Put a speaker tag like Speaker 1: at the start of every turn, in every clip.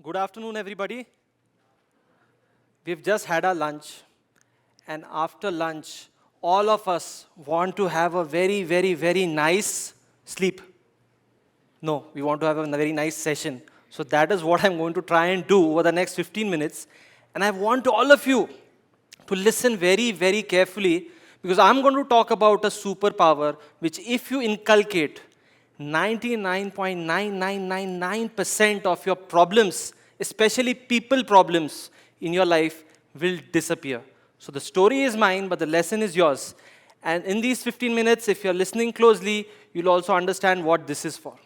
Speaker 1: Good afternoon, everybody. We've just had our lunch, and after lunch, all of us want to have a very, very, very nice sleep. No, we want to have a very nice session. So that is what I'm going to try and do over the next 15 minutes. And I want all of you to listen very, very carefully because I'm going to talk about a superpower which, if you inculcate, 99.9999% of your problems, especially people problems in your life, will disappear. So the story is mine, but the lesson is yours. And in these 15 minutes, if you're listening closely, you'll also understand what this is for.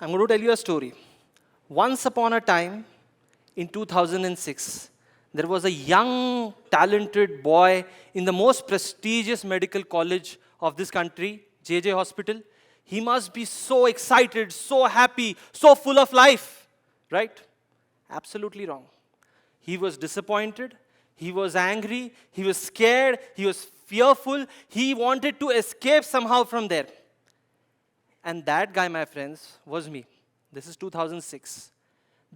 Speaker 1: I'm going to tell you a story. Once upon a time, in 2006, there was a young, talented boy in the most prestigious medical college of this country, JJ Hospital. He must be so excited, so happy, so full of life, right? Absolutely wrong. He was disappointed, he was angry, he was scared, he was fearful, he wanted to escape somehow from there. And that guy, my friends, was me. This is 2006.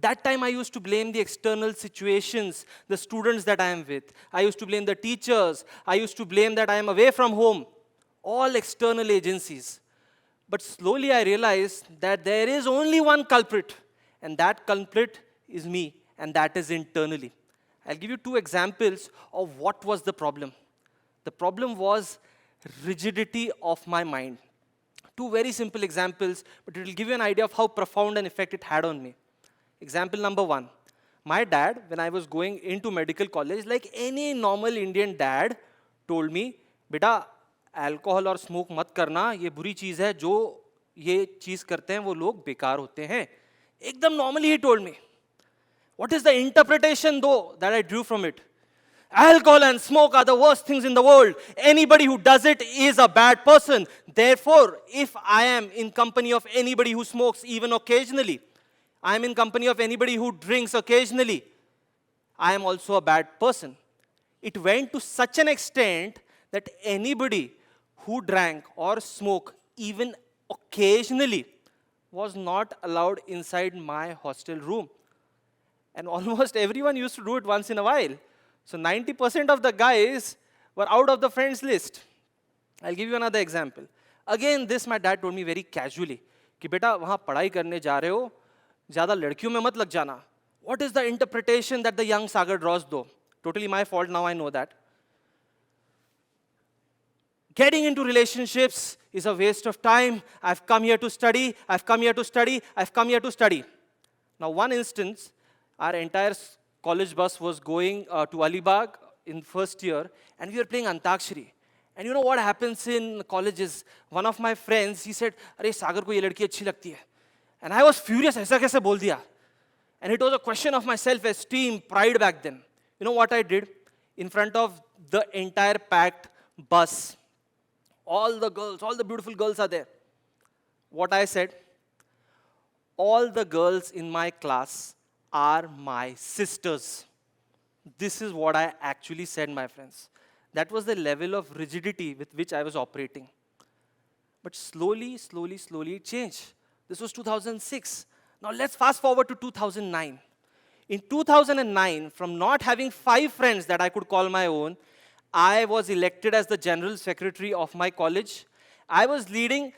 Speaker 1: That time I used to blame the external situations, the students that I am with. I used to blame the teachers. I used to blame that I am away from home. All external agencies. But slowly I realized that there is only one culprit. And that culprit is me. And that is internally. I'll give you two examples of what was the problem. The problem was rigidity of my mind. Two very simple examples, but it will give you an idea of how profound an effect it had on me. Example number one. My dad, when I was going into medical college, like any normal Indian dad, told me, "Beta, alcohol और smoke मत करना, ये बुरी चीज़ है, जो ये चीज़ करते हैं वो लोग बेकार होते हैं." एकदम normally he told me. What is the interpretation though that I drew from it? Alcohol and smoke are the worst things in the world. Anybody who does it is a bad person. Therefore, if I am in company of anybody who smokes even occasionally, I am in company of anybody who drinks occasionally, I am also a bad person. It went to such an extent that anybody who drank or smoked even occasionally was not allowed inside my hostel room. And almost everyone used to do it once in a while. So 90% of the guys were out of the friends list. I'll give you another example. Again, this my dad told me very casually, कि बेटा वहाँ पढ़ाई करने जा रहे हो, ज़्यादा लड़कियों में मत लग जाना. What is the interpretation that the young Sagar draws though? Totally my fault, now I know that. Getting into relationships is a waste of time. I've come here to study, I've come here to study, I've come here to study. Now one instance, our entire college bus was going to Alibag in first year, and we were playing Antakshari. And you know what happens in colleges? One of my friends, he said, "Arey Sagar ko ye ladki achhi lagti hai." And I was furious, aisa kaise bol diya? And it was a question of my self-esteem, pride back then. You know what I did? In front of the entire packed bus, all the girls, all the beautiful girls are there. What I said? All the girls in my class are my sisters. This is what I actually said, my friends. That was the level of rigidity with which I was operating. But slowly, slowly, slowly it changed. This was 2006. Now let's fast forward to 2009. In 2009, from not having 5 friends that I could call my own, I was elected as the general secretary of my college. I was leading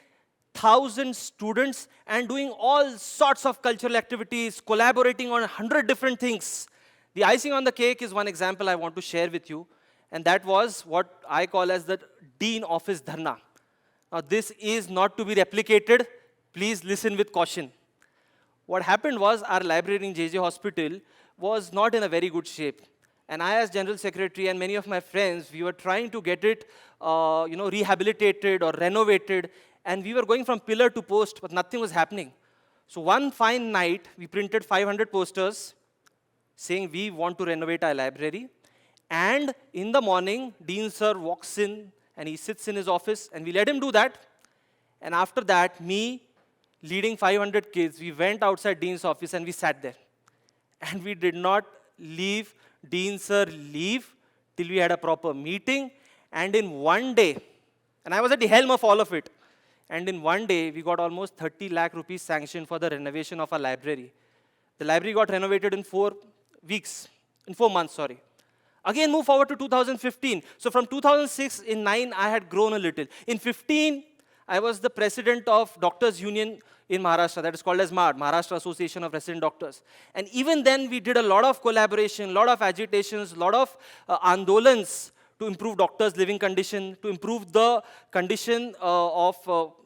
Speaker 1: 1,000 students and doing all sorts of cultural activities, collaborating on 100 different things. The icing on the cake is one example I want to share with you, and that was what I call as the Dean Office Dharna. Now this is not to be replicated. Please listen with caution. What happened was our library in JJ Hospital was not in a very good shape. And I, as General Secretary, and many of my friends, we were trying to get it rehabilitated or renovated. And we were going from pillar to post, but nothing was happening. So one fine night, we printed 500 posters saying we want to renovate our library. And in the morning, Dean Sir walks in and he sits in his office, and we let him do that. And after that, me, leading 500 kids, we went outside Dean's office and we sat there. And we did not leave Dean Sir leave till we had a proper meeting. And in one day, and I was at the helm of all of it, And in one day, we got almost 30 lakh rupees sanctioned for the renovation of our library. The library got renovated in 4 weeks, in 4 months, sorry. Again, move forward to 2015. So from 2006, in 9, I had grown a little. In 15, I was the president of Doctors Union in Maharashtra, that is called as MAD, Maharashtra Association of Resident Doctors. And even then, we did a lot of collaboration, a lot of agitations, a lot of andolans to improve doctors' living condition, to improve the condition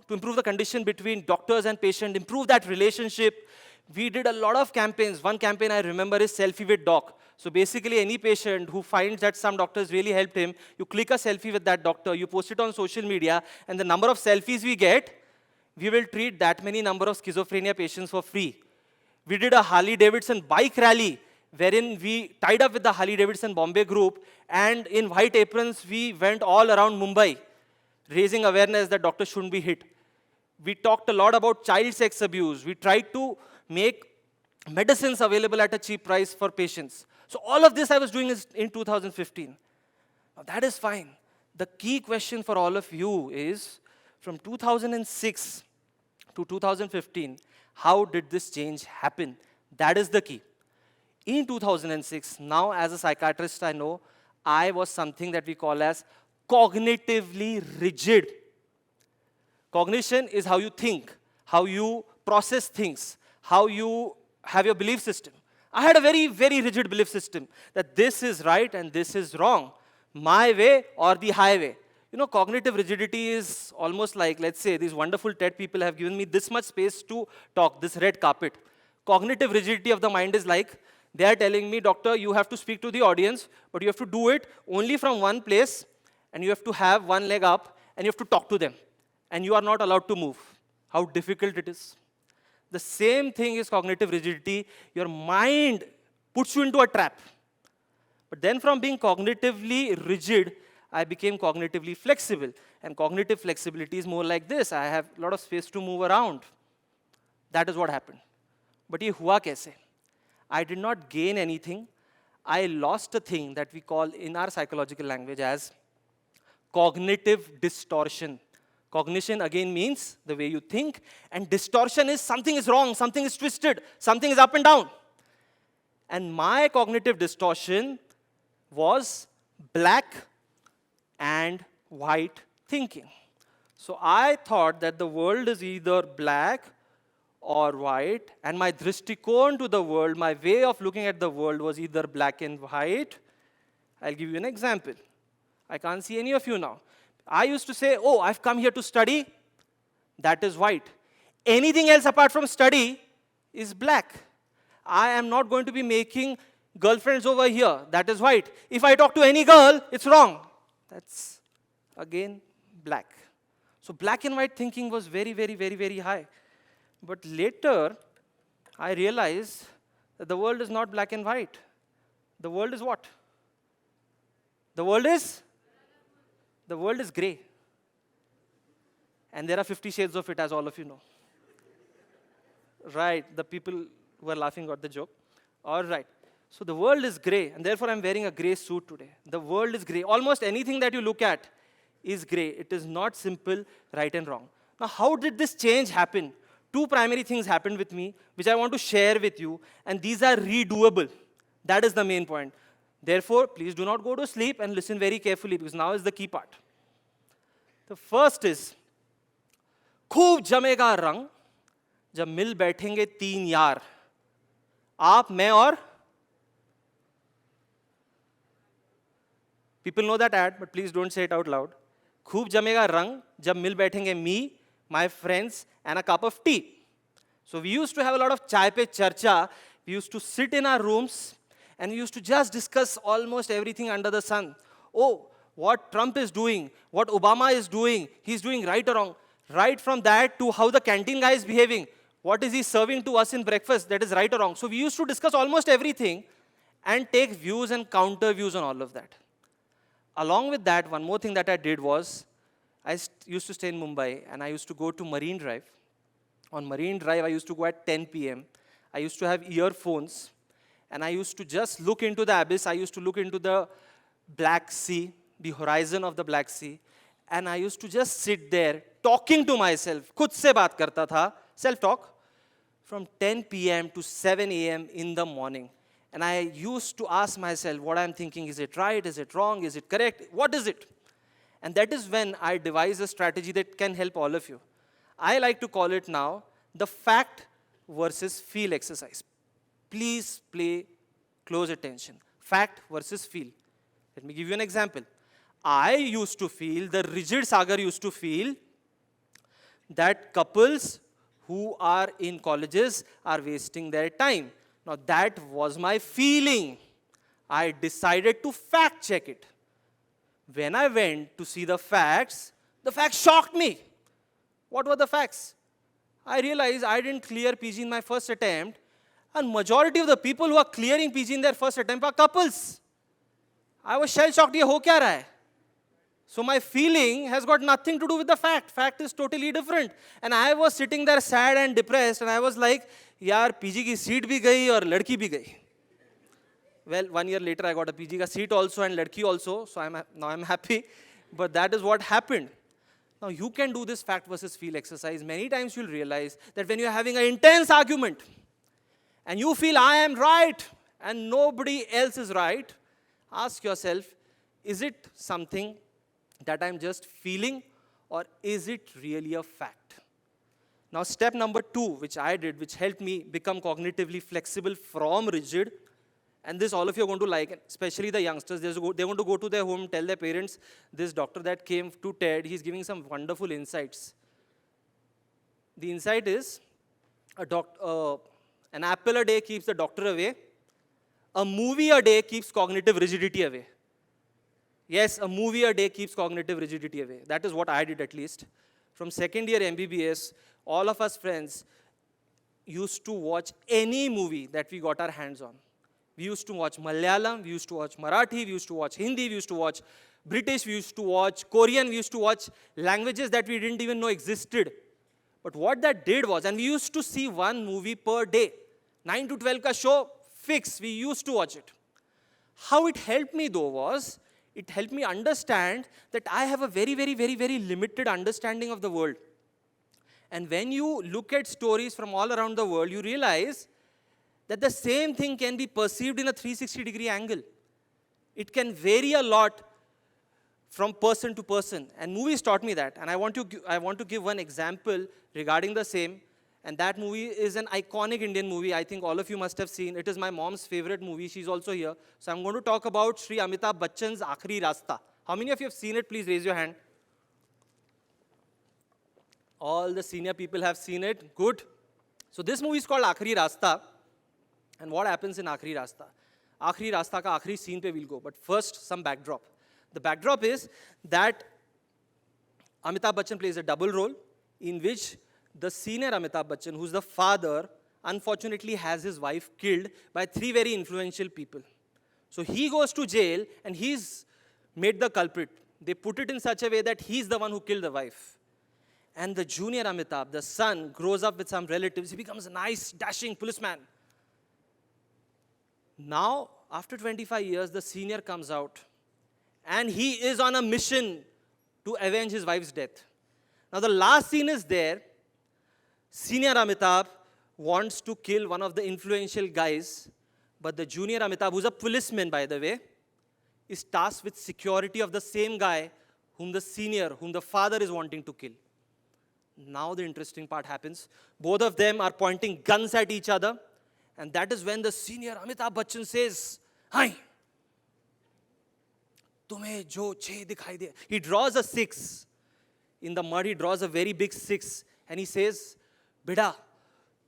Speaker 1: to improve the condition between doctors and patient, improve that relationship. We did a lot of campaigns. One campaign I remember is Selfie with Doc. So basically, any patient who finds that some doctors really helped him, you click a selfie with that doctor, you post it on social media, and the number of selfies we get, we will treat that many number of schizophrenia patients for free. We did a Harley-Davidson bike rally, wherein we tied up with the Harley-Davidson Bombay group, and in white aprons, we went all around Mumbai, raising awareness that doctors shouldn't be hit. We talked a lot about child sex abuse. We tried to make medicines available at a cheap price for patients. So all of this I was doing is in 2015. Now that is fine. The key question for all of you is, from 2006 to 2015, how did this change happen? That is the key. In 2006, now as a psychiatrist I know, I was something that we call as cognitively rigid. Cognition is how you think, how you process things, how you have your belief system. I had a very, very rigid belief system that this is right and this is wrong, my way or the highway. You know, cognitive rigidity is almost like, let's say, these wonderful TED people have given me this much space to talk, this red carpet. Cognitive rigidity of the mind is like, they are telling me, doctor, you have to speak to the audience, but you have to do it only from one place, and you have to have one leg up, and you have to talk to them. And you are not allowed to move. How difficult it is. The same thing is cognitive rigidity. Your mind puts you into a trap. But then from being cognitively rigid, I became cognitively flexible. And cognitive flexibility is more like this. I have a lot of space to move around. That is what happened. But ye hua kaise? I did not gain anything. I lost a thing that we call in our psychological language as cognitive distortion. Cognition again means the way you think, and distortion is something is wrong, something is twisted, something is up and down. And my cognitive distortion was black and white thinking. So I thought that the world is either black or white, and my dristikon to the world, my way of looking at the world was either black and white. I'll give you an example. I can't see any of you now. I used to say, oh, I've come here to study. That is white. Anything else apart from study is black. I am not going to be making girlfriends over here. That is white. If I talk to any girl, it's wrong. That's, again, black. So black and white thinking was very, very, very, very high. But later, I realized that the world is not black and white. The world is what? The world is gray. And there are 50 shades of it, as all of you know. Right, the people who are laughing got the joke. All right. So the world is gray, and therefore I'm wearing a gray suit today. The world is gray. Almost anything that you look at is gray. It is not simple, right and wrong. Now, how did this change happen? Two primary things happened with me, which I want to share with you, and these are redoable. That is the main point. Therefore, please do not go to sleep and listen very carefully, because now is the key part. The first is, खूब जमेगा रंग जब मिल बैठेंगे तीन यार, आप, मैं और. People know that ad, but please don't say it out loud. खूब जमेगा रंग जब मिल बैठेंगे me, my friends, and a cup of tea. So we used to have a lot of chai pe charcha. We used to sit in our rooms, and we used to just discuss almost everything under the sun. Oh, what Trump is doing, what Obama is doing, he's doing right or wrong. Right from that to how the canteen guy is behaving. What is he serving to us in breakfast, that is right or wrong. So we used to discuss almost everything and take views and counter views on all of that. Along with that, one more thing that I did was, I used to stay in Mumbai, and I used to go to Marine Drive. On Marine Drive, I used to go at 10 p.m. I used to have earphones, and I used to just look into the abyss. I used to look into the Black Sea, the horizon of the Black Sea, and I used to just sit there, talking to myself, खुद से बात करता था, self-talk, from 10 p.m. to 7 a.m. in the morning. And I used to ask myself what I'm thinking, is it right, is it wrong, is it correct, what is it? And that is when I devised a strategy that can help all of you. I like to call it now the fact versus feel exercise. Please pay close attention. Fact versus feel. Let me give you an example. I used to feel, the rigid Sagar used to feel, that couples who are in colleges are wasting their time. Now that was my feeling. I decided to fact check it. When I went to see the facts shocked me. What were the facts? I realized I didn't clear PG in my first attempt, and majority of the people who are clearing PG in their first attempt are couples. I was shell-shocked, ye ho kya raha hai? So my feeling has got nothing to do with the fact. Fact is totally different. And I was sitting there sad and depressed, and I was like, yaar, PG ki seat bhi gayi aur ladki bhi gayi. Well, 1 year later, I got a PG ka seat also and ladki also, so now I'm happy. But that is what happened. Now you can do this fact versus feel exercise. Many times you'll realize that when you're having an intense argument, and you feel I am right, and nobody else is right, ask yourself, is it something that I'm just feeling, or is it really a fact? Now step number 2, which I did, which helped me become cognitively flexible from rigid, and this all of you are going to like, especially the youngsters, they're going to go to their home, tell their parents, this doctor that came to TED, he's giving some wonderful insights. The insight is, an apple a day keeps the doctor away, a movie a day keeps cognitive rigidity away. Yes, a movie a day keeps cognitive rigidity away. That is what I did at least. From second year MBBS, all of us friends used to watch any movie that we got our hands on. We used to watch Malayalam, we used to watch Marathi, we used to watch Hindi, we used to watch British, we used to watch Korean, we used to watch languages that we didn't even know existed. But what that did was, and we used to see one movie per day. 9 to 12 ka show, fix, we used to watch it. How it helped me though was, it helped me understand that I have a very, very, very, very limited understanding of the world. And when you look at stories from all around the world, you realize that the same thing can be perceived in a 360-degree angle. It can vary a lot from person to person. And movies taught me that. And I want to give one example regarding the same. And that movie is an iconic Indian movie. I think all of you must have seen. It is my mom's favorite movie. She's also here. So I'm going to talk about Shri Amitabh Bachchan's Aakhri Rasta. How many of you have seen it? Please raise your hand. All the senior people have seen it. Good. So this movie is called Aakhri Rasta. And what happens in Aakhri Rasta? Aakhri Rasta ka aakhri scene pe we'll go. But first, some backdrop. The backdrop is that Amitabh Bachchan plays a double role in which the senior Amitabh Bachchan, who's the father, unfortunately has his wife killed by 3 very influential people. So he goes to jail and he's made the culprit. They put it in such a way that he's the one who killed the wife. And the junior Amitabh, the son, grows up with some relatives. He becomes a nice, dashing policeman. Now, after 25 years, the senior comes out and he is on a mission to avenge his wife's death. Now, the last scene is there. Senior Amitabh wants to kill one of the influential guys, but the junior Amitabh, who's a policeman, by the way, is tasked with security of the same guy whom the father is wanting to kill. Now the interesting part happens. Both of them are pointing guns at each other. And that is when the senior Amitabh Bachchan says, "Hi, tumhe jo 6 dikhai de." He draws a 6. In the mud, he draws a very big 6. And he says, "Beda,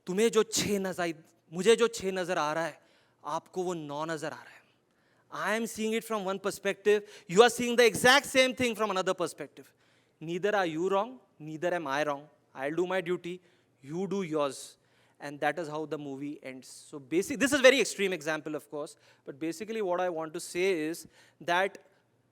Speaker 1: tumhe jo 6 nazar, mujhe jo 6 nazar aa raha hai, aapko wo 9 nazar aa raha hai. I am seeing it from one perspective. You are seeing the exact same thing from another perspective. Neither are you wrong, neither am I wrong. I'll do my duty, you do yours." And that is how the movie ends. So this is a very extreme example, of course, but basically what I want to say is that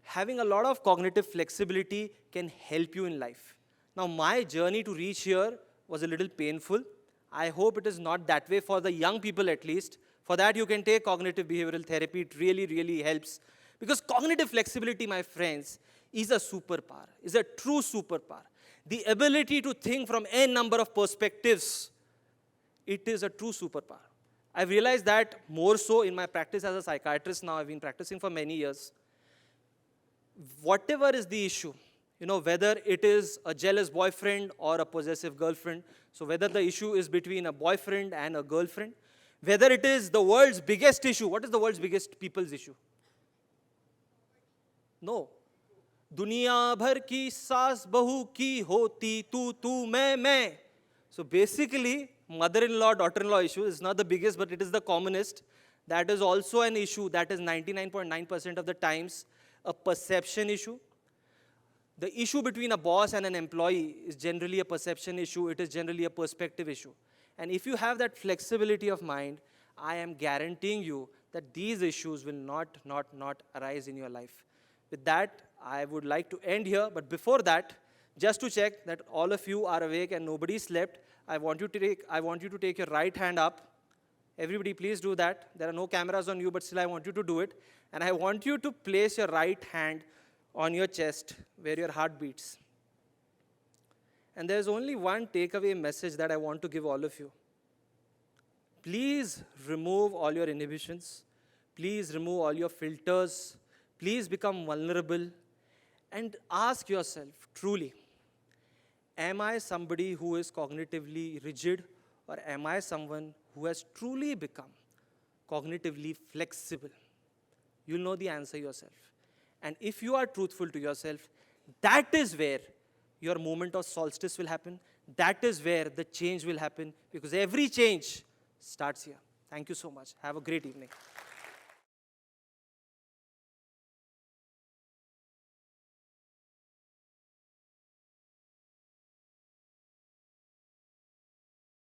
Speaker 1: having a lot of cognitive flexibility can help you in life. Now, my journey to reach here was a little painful. I hope it is not that way for the young people at least. For that, you can take cognitive behavioral therapy. It really, really helps. Because cognitive flexibility, my friends, is a superpower, is a true superpower. the ability to think from a number of perspectives, it is a true superpower. I've realized that more so in my practice as a psychiatrist now. I've been practicing for many years. Whatever is the issue, whether it is a jealous boyfriend or a possessive girlfriend, so whether the issue is between a boyfriend and a girlfriend, whether it is the world's biggest issue, what is the world's biggest people's issue? No. Duniya bhar ki saas bahu ki hoti tu मैं. So basically, mother-in-law, daughter-in-law issue is not the biggest, but it is the commonest. That is also an issue that is 99.9% of the times a perception issue. The issue between a boss and an employee is generally a perception issue. It is generally a perspective issue. And if you have that flexibility of mind, I am guaranteeing you that these issues will not arise in your life. With that, I would like to end here. But before that, just to check that all of you are awake and nobody slept, I want you to take your right hand up. Everybody, please do that. There are no cameras on you, but still I want you to do it. And I want you to place your right hand on your chest where your heart beats. And there's only one takeaway message that I want to give all of you. Please remove all your inhibitions. Please remove all your filters. Please become vulnerable and ask yourself, truly, am I somebody who is cognitively rigid, or am I someone who has truly become cognitively flexible? You'll know the answer yourself. And if you are truthful to yourself, that is where your moment of solstice will happen. That is where the change will happen, because every change starts here. Thank you so much. Have a great evening.